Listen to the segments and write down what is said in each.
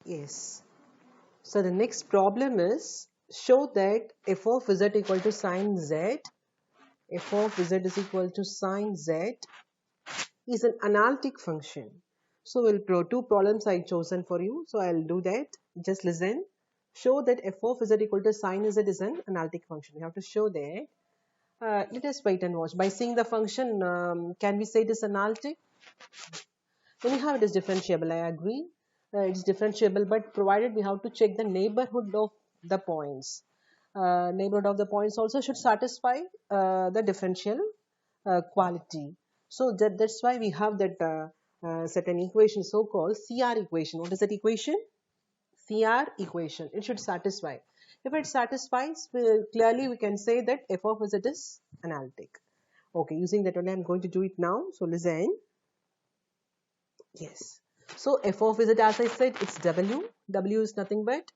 Yes. So the next problem is show that f of z equal to sine z, f of z is equal to sine z is an analytic function. So we'll pro two problems I chosen for you. So I'll do that. Just listen. Show that f of z equal to sine z is an analytic function. We have to show that. Let us wait and watch. By seeing the function, can we say it is analytic? Anyhow, it is differentiable. I agree. It's differentiable, but provided we have to check the neighborhood of the points. Neighborhood of the points also should satisfy the differential quality. So that's why we have that certain equation so-called CR equation. What is that equation? CR equation. It should satisfy. If it satisfies, clearly we can say that f of z is analytic. Okay, using that only I'm going to do it now. So listen. Yes. So f of z, as I said, it's w. W is nothing but,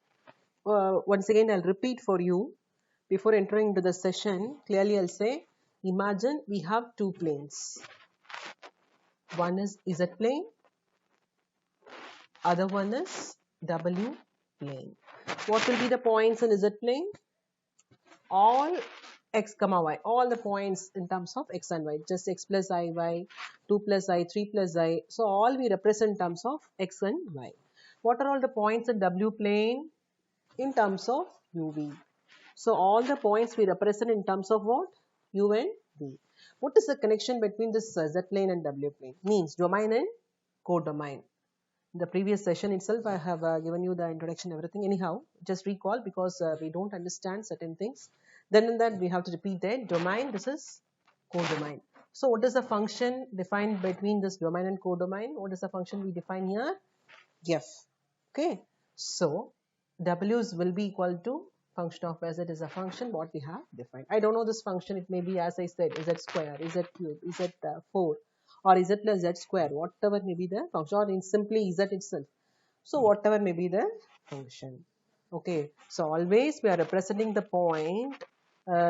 once again, I'll repeat for you. Before entering into the session, clearly I'll say, imagine we have two planes. One is z plane, other one is w plane. What will be the points in z plane? All x comma y, all the points in terms of x and y, just x plus I, y, 2 plus I, 3 plus I. So all we represent in terms of x and y. What are all the points in w plane? In terms of uv. So all the points we represent in terms of what? U and v. What is the connection between this z plane and w plane? Means domain and codomain. In the previous session itself, I have given you the introduction, everything. Anyhow, just recall because we don't understand certain things. Then in that we have to repeat that domain. This is codomain. So what is the function defined between this domain and codomain? What is the function we define here? F. Okay. So W's will be equal to function of z is a function what we have defined. I don't know this function. It may be, as I said, z square, z cube, z 4 or z plus z square, whatever may be the function, or in simply z itself. So whatever may be the function. Okay. So always we are representing the point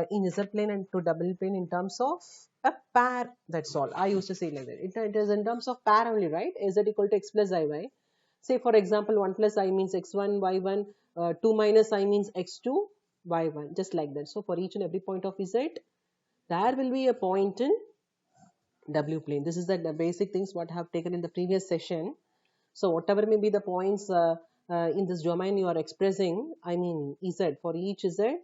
in z plane and to double plane in terms of a pair. That's all. I used to say like that. It is in terms of pair only, right? Z equal to x plus iy. Say for example, 1 plus I means x1, y1, 2 minus I means x2, y1, just like that. So for each and every point of z, there will be a point in W plane. This is the basic things what I have taken in the previous session. So whatever may be the points in this domain you are expressing, I mean z, for each z,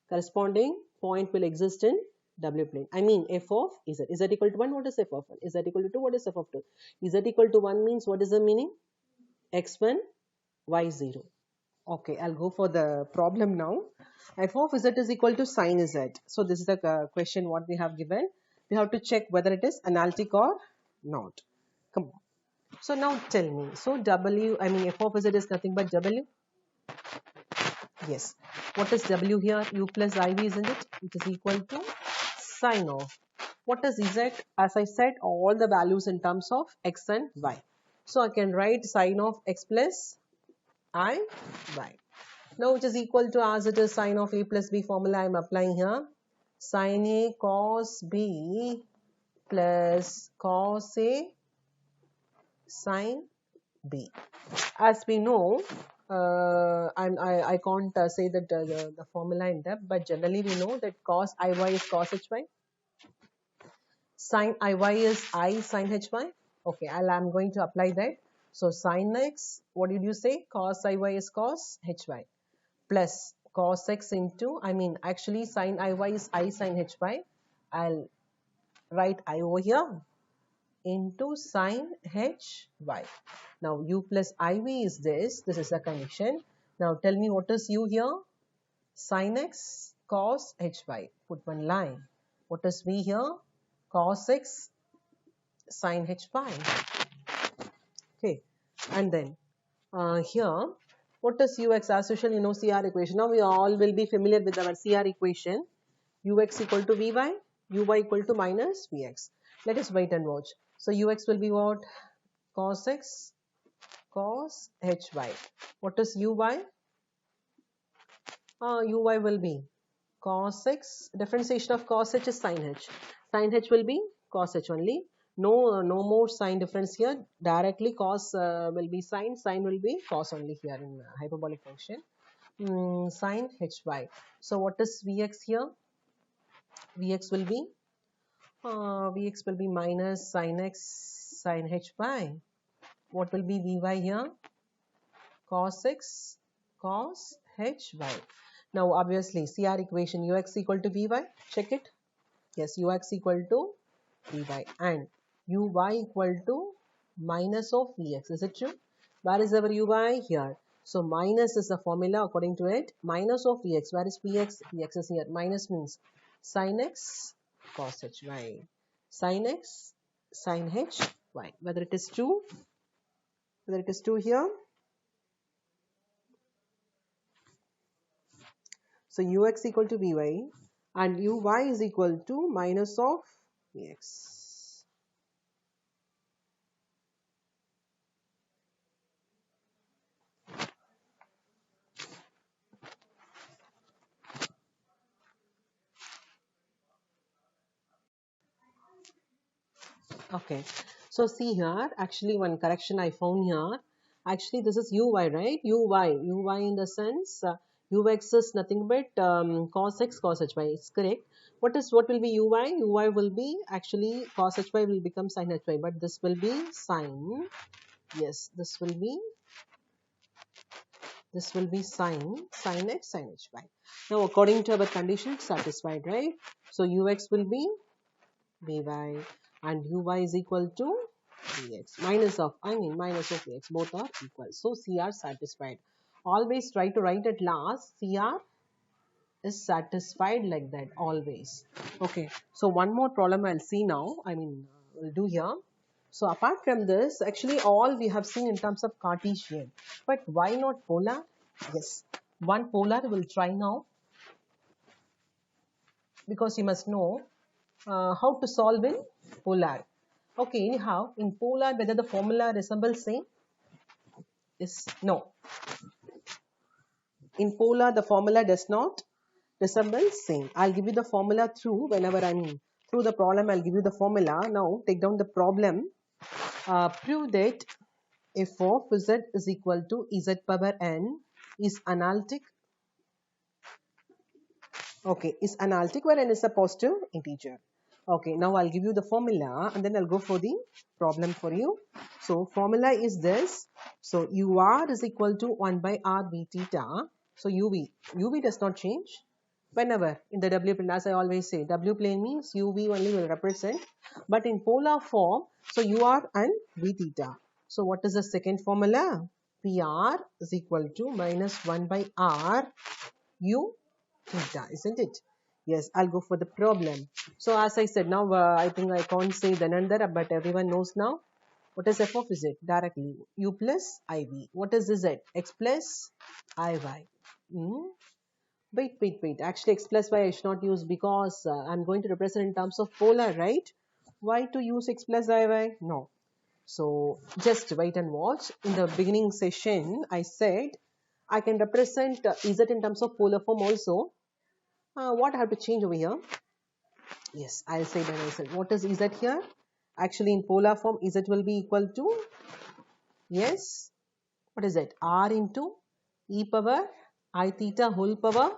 corresponding point will exist in W plane. I mean f of z. Z equal to 1, what is f of 1? Z equal to 2, what is f of 2? Z equal to 1 means what is the meaning? X1, y0. Okay, I'll go for the problem now. F of z is equal to sine z. So this is the question what we have given. We have to check whether it is analytic or not. Come on. So now tell me. So w, I mean f of z is nothing but w. Yes. What is w here? U plus iv, isn't it? It is equal to sine of. What is z? As I said, all the values in terms of x and y. So I can write sine of x plus I, y. Now which is equal to, as it is sine of a plus b formula I am applying here. Sine a cos b plus cos a sine b. As we know, I can't say that the formula in depth, but generally we know that cos iy is cos hy, sine iy is I sine hy. Okay, I'm going to apply that. So sine x, what did you say? Cos iy is cos hy plus cos x into, I mean actually sine iy is I sine hy. I'll write I over here into sine hy. Now u plus iv is this is the condition. Now tell me what is u here? Sine x cos hy. Put one line. What is v here? Cos x sine hy. Okay, and then here, what is ux? As usual, you know CR equation. Now we all will be familiar with our CR equation. Ux equal to Vy, Uy equal to minus Vx. Let us wait and watch. So Ux will be what? Cos x, cos hy. What is Uy? Uy will be cos x. Differentiation of cos h is sin h. Sin h will be cos h only. No more sign difference here. Directly cos will be sine will be cos only here in hyperbolic function. Sine hy. So what is Vx here? Vx will be minus sin x sin hy. What will be Vy here? Cos x cos hy. Now obviously CR equation Ux equal to Vy. Check it. Yes, Ux equal to Vy and Uy equal to minus of Vx. Is it true? Where is our Uy? Here. So minus is the formula according to it. Minus of Vx. Where is Vx? Vx is here. Minus means sin x cos hy. Sin x sin hy. Whether it is true? Whether it is true here? So Ux equal to Vy and Uy is equal to minus of Vx. Okay, so see here, actually one correction I found here. Actually, this is Uy, right? Uy in the sense Ux is nothing but cos x cos hy. It's correct. What will be Uy? Uy will be actually cos hy will become sin hy, but this will be sin. Yes, this will be sin x sin hy. Now according to our condition, it's satisfied, right? So Ux will be Vy and Uy is equal to Vx minus of Vx, both are equal. So CR satisfied. Always try to write at last CR is satisfied like that always. Okay, so one more problem I'll see now. We'll do here. So apart from this, actually all we have seen in terms of Cartesian, but why not polar? Yes, one polar we'll try now, because you must know how to solve in polar. Okay, anyhow, in polar, whether the formula resembles same? Is no. In polar, the formula does not resemble same. I'll give you the formula through through the problem. I'll give you the formula. Now take down the problem. Prove that f of z is equal to z power n is analytic. Okay, is analytic where n is a positive integer. Okay, now I'll give you the formula and then I'll go for the problem for you. So formula is this. So UR is equal to 1 by R V theta. So UV does not change. Whenever in the W plane, as I always say, W plane means UV only will represent. But in polar form, so UR and V theta. So what is the second formula? PR is equal to minus 1 by R U theta, isn't it? Yes, I'll go for the problem. So as I said, now I think I can't say the another, but everyone knows now. What is f of z? Directly, u plus iv. What is z? X plus iy. Wait. Actually, x plus y I should not use because I'm going to represent in terms of polar, right? Why to use x plus iy? No. So just wait and watch. In the beginning session, I said I can represent z in terms of polar form also. What I have to change over here? Yes, I'll say by myself. What is z here? Actually, in polar form, z will be equal to, yes, what is it? R into e power I theta whole power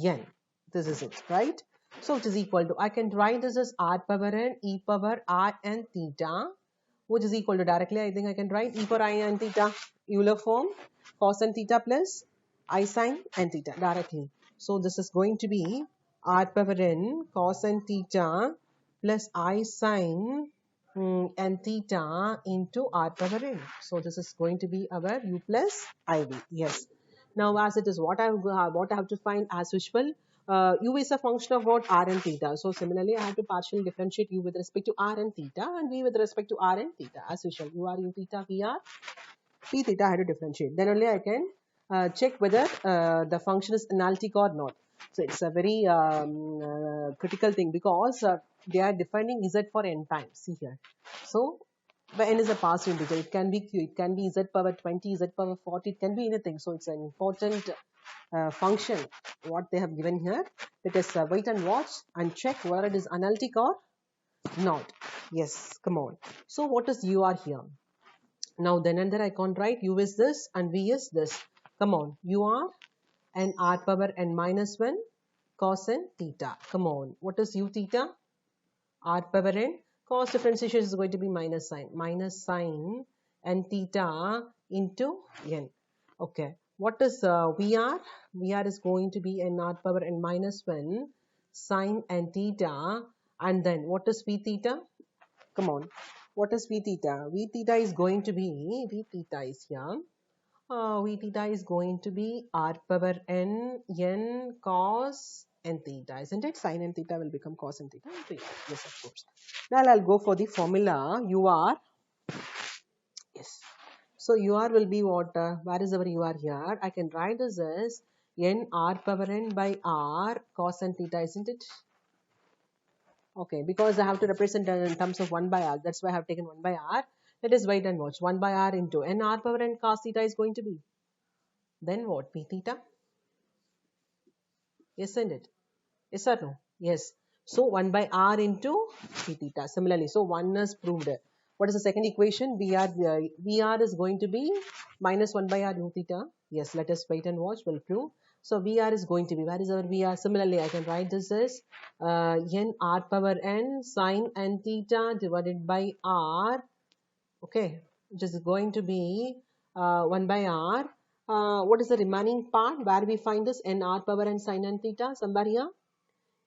n. This is it, right? So it is equal to, I can write this as r power n e power r n theta, which is equal to directly, I think I can write e power I n theta Euler form cos n theta plus I sin n theta directly. So this is going to be r power n cos n theta plus I sin n theta into r power n. So this is going to be our u plus iv. Yes. Now as it is, what I have to find as usual. U is a function of what? R and theta. So similarly, I have to partially differentiate U with respect to R and theta and V with respect to R and theta. As usual, U R U theta, V R, P theta I have to differentiate. Then only I can check whether the function is analytic or not. So it's a very critical thing because they are defining Z for n times. See here. So but n is a positive integer. It can be q. It can be z power 20, z power 40. It can be anything. So it's an important function what they have given here. Let us wait and watch and check whether it is analytic or Not. Yes, come on. So what is u r here? Now then and there I can't write u is this and v is this. Come on. U r and r power n minus 1 cos n theta. Come on. What is u theta? R power n. Cos differentiation is going to be minus sign. Minus sign and theta into n. Okay. What is VR? VR is going to be n r power n minus 1 sine and theta. And then what is V theta? Come on. What is V theta? V theta is going to be, V theta is here. V theta is going to be r power n cos n theta, isn't it? Sin n theta will become cos n theta. Yes, of course. Now I'll go for the formula ur. Yes. So ur will be what? Where is our ur here? I can write this as n r power n by r cos n theta, isn't it? Okay, because I have to represent in terms of 1 by r. That's why I have taken 1 by r. Let us wait and watch. 1 by r into n r power n cos theta is going to be. Then what? P theta? Isn't it? Yes or no? Yes. So 1 by r into p theta. Similarly, so 1 is proved. What is the second equation? VR is going to be minus 1 by r u theta. Yes, let us wait and watch. We'll prove. So VR is going to be, where is our VR? Similarly, I can write this as n r power n sine n theta divided by r. Okay, which is going to be 1 by r. What is the remaining part where we find this n r power n sine n theta? Somewhere here.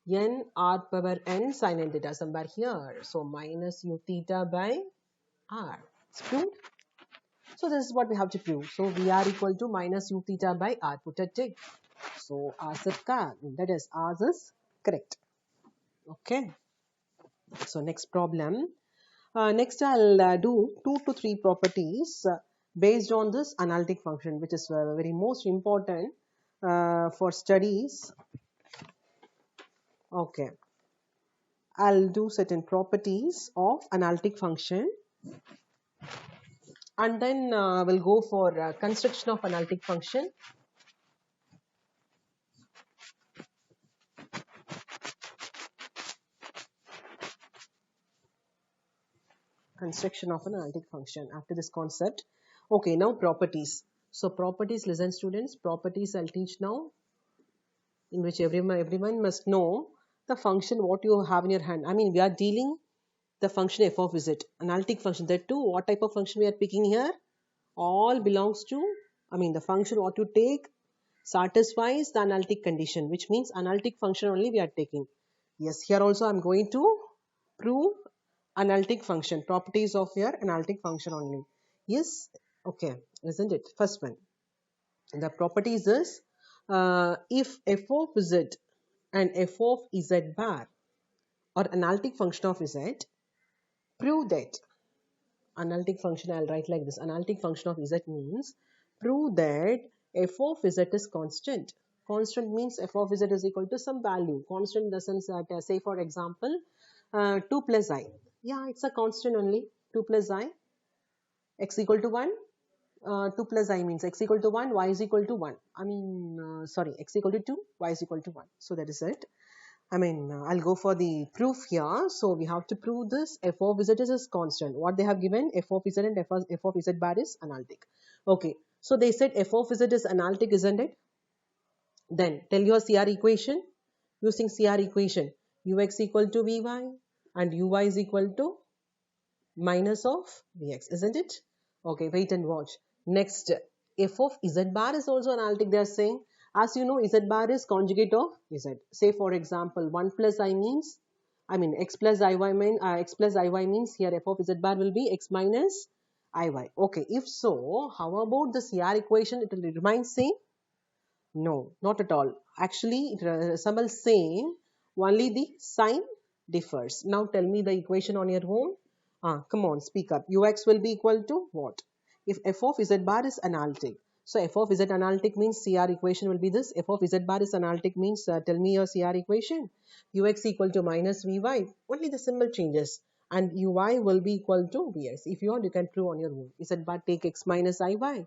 N r power n sine n theta somewhere here. So minus u theta by r. It's proved. So this is what we have to prove. So we are equal to minus u theta by r. Put a tick. So ours is correct. That is ours is correct. Okay. So next problem. Next I'll do 2 to 3 properties based on this analytic function, which is very most important for studies. Okay. I'll do certain properties of analytic function, and then we'll go for construction of analytic function. Construction of an analytic function after this concept. Okay, now properties. So properties, listen students, properties I'll teach now, in which everyone must know the function what you have in your hand. I mean, we are dealing the function f of z, analytic function. That too, what type of function we are picking here? All belongs to, I mean, the function what you take satisfies the analytic condition, which means analytic function only we are taking. Yes, here also I am going to prove analytic function, properties of your analytic function only. Yes, okay, isn't it? First one, the properties is if f of z and f of z bar or analytic function of z, prove that analytic function, I'll write like this. Analytic function of z means prove that f of z is constant. Constant means f of z is equal to some value. Constant in the sense that, say for example, 2 plus I. Yeah, it's a constant only. 2 plus I. X equal to 1. 2 plus I means x equal to 1, y is equal to 1. I mean, sorry, x equal to 2, y is equal to 1. So that is it. I mean, I'll go for the proof here. So we have to prove this f of z is constant. What they have given, f of z and f of z bar is analytic. Okay, so they said f of z is analytic, isn't it? Then tell your CR equation. Using CR equation, ux equal to vy and uy is equal to minus of vx, isn't it? Okay, wait and watch. Next, f of z bar is also analytic, they are saying. As you know, z bar is conjugate of z. Say for example, 1 plus I means, I mean x plus iy means here f of z bar will be x minus iy. Okay, if so, how about the CR equation? It will remain same? No, not at all. Actually, it resembles same, only the sign differs. Now tell me the equation on your own. Come on, speak up. Ux will be equal to what? If f of z bar is analytic. So f of z analytic means CR equation will be this. F of z bar is analytic means, tell me your CR equation. Ux equal to minus vy. Only the symbol changes. And uy will be equal to vx. If you want, you can prove on your own. Z bar take x minus iy.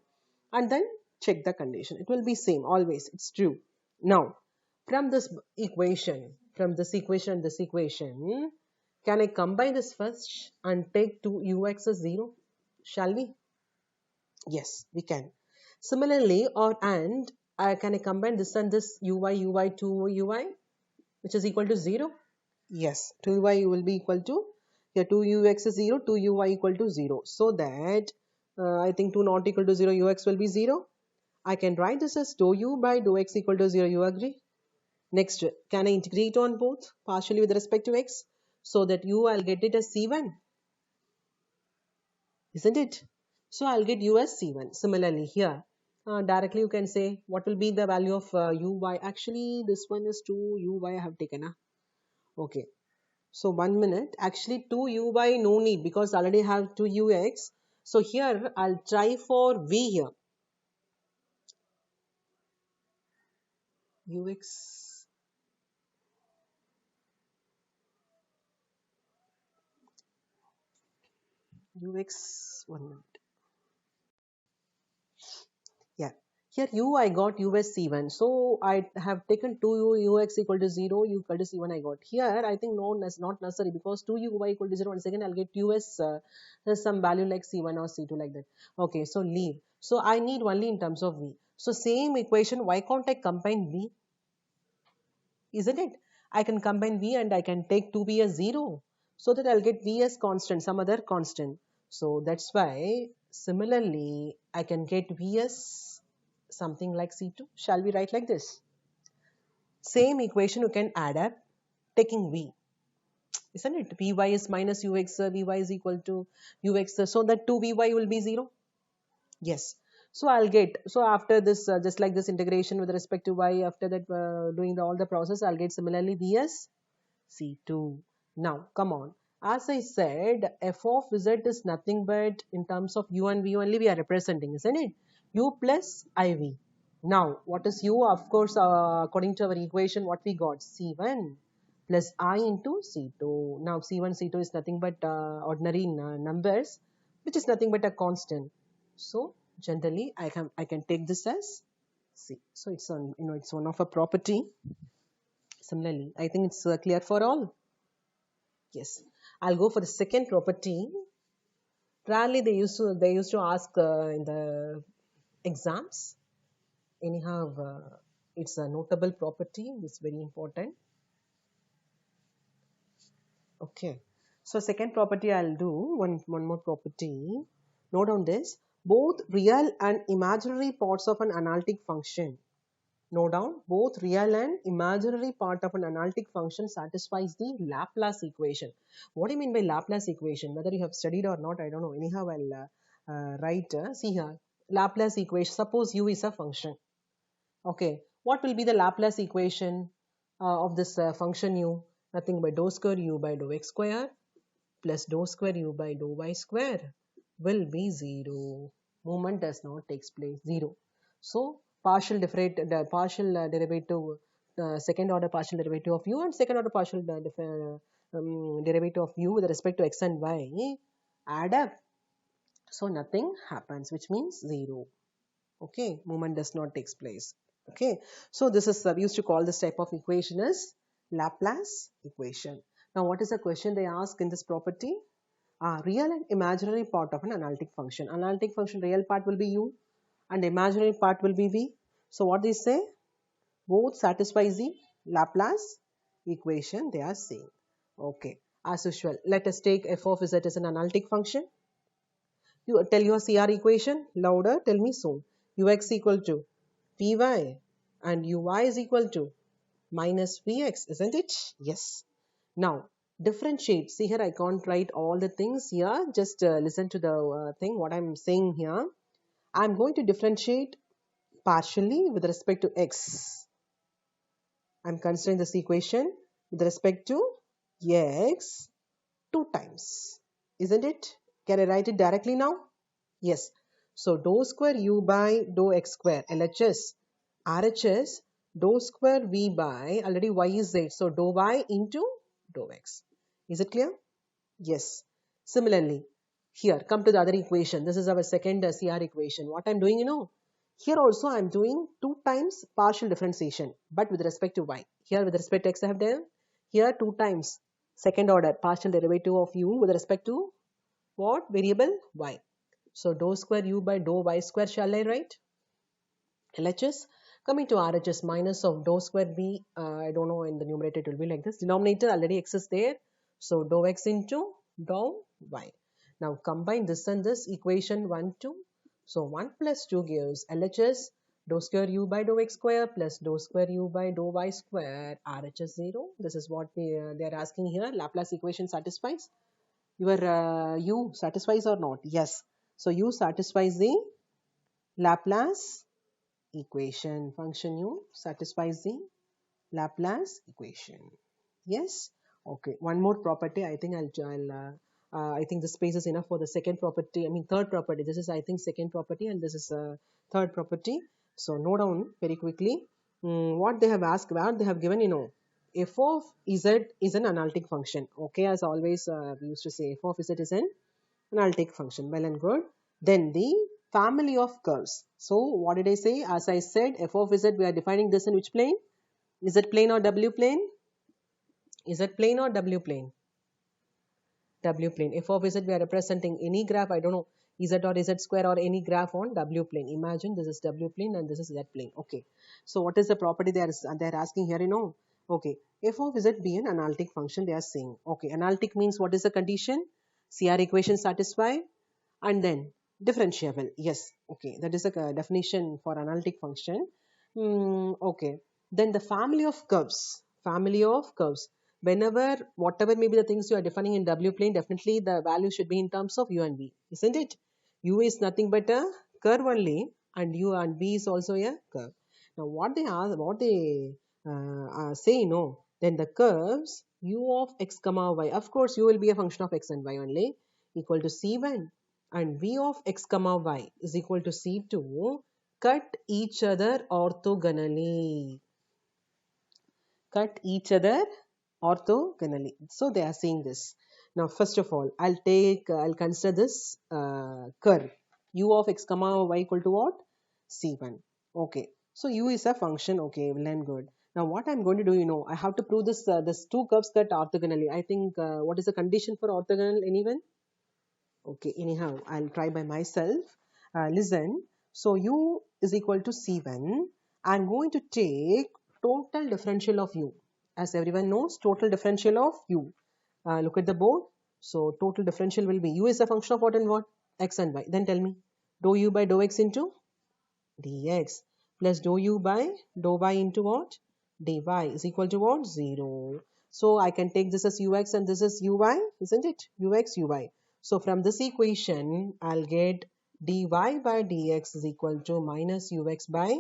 And then check the condition. It will be same always. It's true. Now, from this equation, Can I combine this first and take 2ux as 0? Shall we? Yes, we can. Similarly, can I combine this and this uy 2uy, which is equal to 0? Yes, 2y will be equal to, here 2ux is 0, 2uy equal to 0. So that I think 2 not equal to 0, ux will be 0. I can write this as dou u by dou x equal to 0. You agree? Next, can I integrate on both partially with respect to x? So that I'll get it as C1, isn't it? So I'll get u as C1. Similarly here, directly you can say what will be the value of uy. Actually, this one is 2uy I have taken. Okay. So 1 minute. Actually 2uy no need because I already have 2ux. So here I'll try for v here. Ux. Ux. 1 minute. Yeah. Here u I got u as C1. So I have taken 2ux equal to 0, u equal to C1 I got. Here I think no, that's not necessary because 2uy equal to 0. One second I'll get u as some value like C1 or C2 like that. Okay, so leave. So I need only in terms of v. So same equation, why can't I combine v? Isn't it? I can combine v and I can take 2v as 0 so that I'll get v as constant, some other constant. So that's why similarly I can get v as something like C2. Shall we write like this? Same equation you can add up taking v. Isn't it? Vy is minus ux, vy is equal to ux, so that 2vy will be 0. Yes. So I'll get, so after this, just like this integration with respect to y, after that doing all the process, I'll get similarly v as C2. Now, come on. As I said, f of z is nothing but in terms of u and v only we are representing, isn't it? U plus iv. Now, what is u? Of course, according to our equation, what we got? C1 plus I into C2. Now, C1, C2 is nothing but ordinary numbers, which is nothing but a constant. So, generally, I can take this as C. So, it's it's one of a property. Similarly, I think it's clear for all. Yes, I'll go for the second property. Rarely they used to ask in the exams. Anyhow, it's a notable property. It's very important. Okay. So second property I'll do one more property. Note down this. Both real and imaginary parts of an analytic function. Note down both real and imaginary part of an analytic function satisfies the Laplace equation. What do you mean by Laplace equation? Whether you have studied or not, I don't know. Anyhow, I'll write. See here, Laplace equation. Suppose u is a function. Okay, what will be the Laplace equation of this function u? Nothing but dou square u by dou x square plus dou square u by dou y square will be 0. Movement does not takes place 0. So partial derivative, second order partial derivative of u and second order partial derivative of u with respect to x and y add up. So nothing happens, which means 0. Okay, movement does not takes place. Okay, so this is we used to call this type of equation as Laplace equation. Now, what is the question they ask in this property? Real and imaginary part of an analytic function. Analytic function real part will be u and imaginary part will be v. So what they say? Both satisfies the Laplace equation they are saying. Okay, as usual, let us take f of z as an analytic function. You tell your CR equation louder, tell me soon. Ux equal to Vy and Uy is equal to minus Vx, isn't it? Yes. Now, differentiate. See here, I can't write all the things here. Just listen to the thing, what I'm saying here. I'm going to differentiate partially with respect to x. I'm considering this equation with respect to x 2 times. Isn't it? Can I write it directly now? Yes. So dou square u by dou x square LHS RHS dou square v by already y is z. So dou y into dou x. Is it clear? Yes. Similarly, here come to the other equation. This is our second CR equation. What I'm doing, here also I'm doing 2 times partial differentiation, but with respect to y. Here with respect to x I have done. Here 2 times second order partial derivative of u with respect to what variable y. So dou square u by dou y square shall I write? LHS. Coming to RHS, minus of dou square b, I don't know, in the numerator it will be like this. Denominator already x is there. So dou x into dou y. Now combine this and this equation 1, 2. So 1 plus 2 gives LHS dou square u by dou x square plus dou square u by dou y square, RHS 0. This is what they are asking here. Laplace equation satisfies. Your u satisfies or not? Yes. So u satisfies the Laplace equation. Function u satisfies the Laplace equation. Yes. Okay. One more property. I think I think the space is enough for the second property. I mean third property. This is I think second property and this is third property. So note down very quickly. What they have asked, what they have given, f of z is an analytic function. Okay, as always we used to say f of z is an analytic function. Well and good. Then the family of curves. So what did I say? As I said, f of z, we are defining this in which plane? Is it plane or w plane? Is it plane or w plane? W plane. F of z, we are representing any graph, I don't know, z or z square or any graph on w plane. Imagine this is w plane and this is z plane. Okay. So what is the property they are asking here, Okay. F of z be an analytic function they are saying. Okay. Analytic means what is the condition? CR equation satisfied and then differentiable. Yes. Okay. That is a definition for analytic function. Okay. Then the family of curves. Family of curves. Whenever, whatever may be the things you are defining in W plane, definitely the value should be in terms of U and V, isn't it? U is nothing but a curve only, and U and V is also a curve. Now, what they are, what they say, then the curves U of x comma y, of course, U will be a function of x and y only, equal to C1, and V of x comma y is equal to C2, cut each other orthogonally. Cut each other orthogonally. So they are saying this. Now, first of all, I'll consider this curve. U of x comma y equal to what? C1. Okay. So U is a function. Okay, well and good. Now, what I'm going to do, I have to prove this two curves cut orthogonally. I think what is the condition for orthogonal? Anyone? Okay. Anyhow, I'll try by myself. Listen. So U is equal to C1. I'm going to take total differential of U. As everyone knows, total differential of U. Look at the board. So total differential will be U is a function of what and what? X and Y. Then tell me. Dou U by dou X into dx plus dou U by dou Y into what? dy is equal to what? 0. So I can take this as ux and this is uy, isn't it? Ux, uy. So from this equation, I'll get dy by dx is equal to minus ux by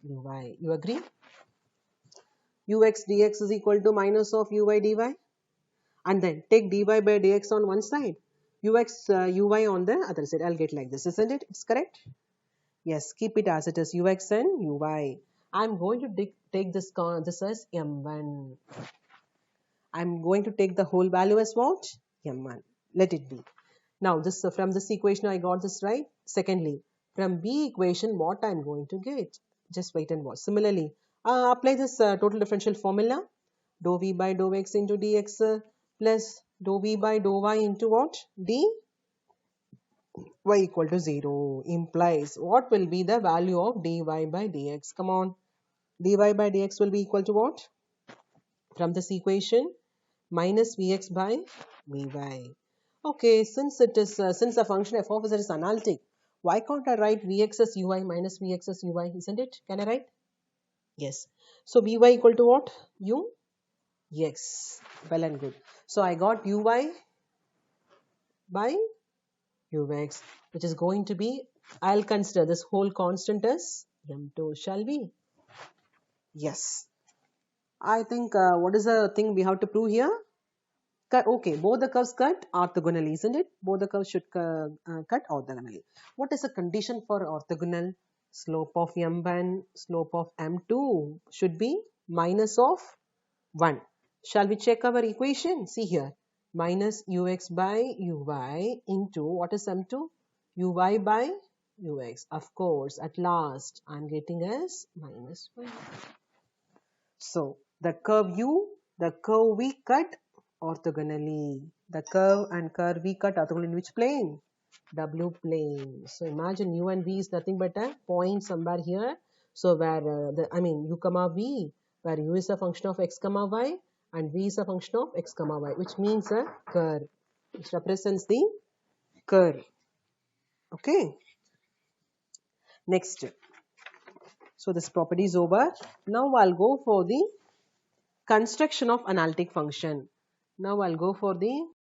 uy. You agree? Ux dx is equal to minus of uy dy. And then take dy by dx on one side. Ux uy on the other side. I'll get like this, isn't it? It's correct? Yes, keep it as it is, ux and uy. I'm going to take this as m1. I'm going to take the whole value as what? m1. Let it be. Now, this from this equation, I got this right. Secondly, from B equation, what I'm going to get? Just wait and watch. Similarly, apply this total differential formula. Dou V by dou X into dx plus dou V by dou Y into what? dy equal to 0 implies what will be the value of dy by dx? Come on. Dy by dx will be equal to what? From this equation, minus Vx by Vy. Okay, since it is since the function f of z is analytic, why can't I write Vx as Uy minus Vx as Uy? Isn't it? Can I write? Yes. So Vy equal to what? U? Yes. Well and good. So I got Uy by Ux, which is going to be, I'll consider this whole constant as m2, shall we? Yes. I think what is the thing we have to prove here? Okay, both the curves cut orthogonally, isn't it? Both the curves should cut orthogonally. What is the condition for orthogonal? Slope of m1, slope of m2 should be minus of 1. Shall we check our equation? See here. Minus ux by uy into what is m2? Uy by ux. Of course, at last, I am getting as minus 1. So, the curve u, the curve we cut orthogonally. The curve and curve we cut orthogonally in which plane? W plane. So imagine u and v is nothing but a point somewhere here. So where u comma v, where u is a function of x comma y and v is a function of x comma y, which means a curve, which represents the curve. Okay. Next. So this property is over. Now I'll go for the construction of analytic function. Now I'll go for the